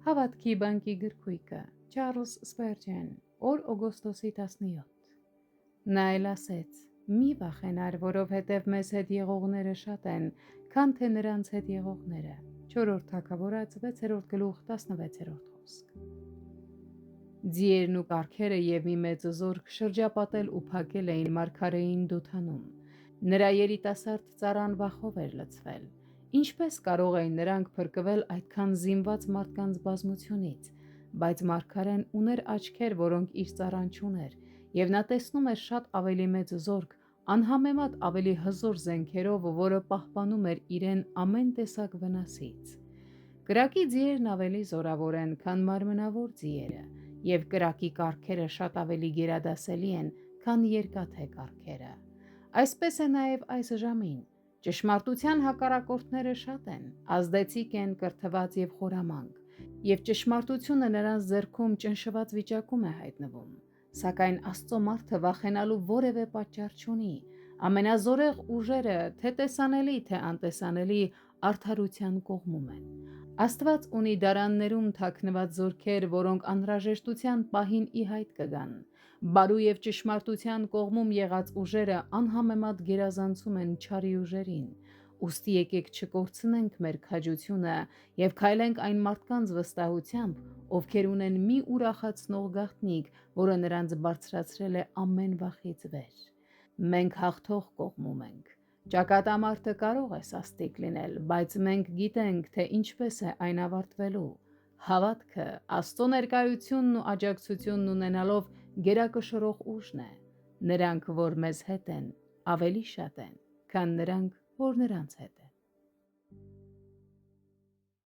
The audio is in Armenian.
Հավատքի բանկի գրքույկը Չարլզ Սպերջեն, օր օգոստոսի 17։ Նա էլ ասեց. մի վախենար, որովհետև մեզ հետ եղողները շատ են, քան թե նրանց հետ եղողները։ 4-րդ Թագավորաց 6-րդ գլուխ 16-րդ խոսք։ Ձիերն ու կառքերը և մի մեծ զորք շրջապատել ու փակել էին մարգարեին Դոթանում։ Նրա երիտասարդ ծառան վախով էր լցվել։ Ինչպես կարող էին նրանք փրկվել այդքան զինված մարդկանց բազմությունից, բայց մարգարեն ուներ աչքեր, որոնք իր ծառան չուներ, և նա տեսնում էր շատ ավելի մեծ զորք, անհամեմատ ավելի հզոր զենքերով, որը պահպանում էր իրեն ամեն տեսակ վնասից։ Կրակի ձիերն ավելի զորավոր են, քան մարմնավոր ձիերը, և կրակի կառքերը շատ ավելի գերադասելի են, քան երկաթե կառքերը։ Այսպես է նաև այս ժամին։ Ճշմարտության հակառակորդները շատ են, ազդեցիկ են, կրթված և խորամանկ, և ճշմարտությունը նրանց ձեռքում ճնշված վիճակում է հայտնվում։ Սակայն Աստծո մարդը վախենալու որևէ պատճառ չունի։ Ամենազորեղ ուժերը, թե տեսանելի, թե անտեսանելի, արդարության կողմում են։ Աստված ունի դարաններում թաքնված զորքեր, որոնք անհրաժեշտության պահին ի հայտ կգան։ Բարու և ճշմարտության կողմում եղած ուժերը անհամեմատ գերազանցում են չարի ուժերին։ Ուստի եկեք չկորցնենք մեր քաջությունը և քայլենք այն մարդկանց վստահությամբ, ովքեր ունեն մի ուրախացնող գաղտնիք, որը նրանց բարձրացրել է ամեն վախից վեր։ Մենք հաղթող կողմում ենք։ Ճակատամարտը կարող է սաստիկ լինել, բայց մենք գիտենք, թե ինչպես է այն ավարտվելու։ Հավատքը Աստծո ներկայությունն ու աջակցությունն ունենալով գերակշռող ուժն է։ Նրանք, որ մեզ հետ են, ավելի շատ են, քան նրանք, որ նրանց հետ են։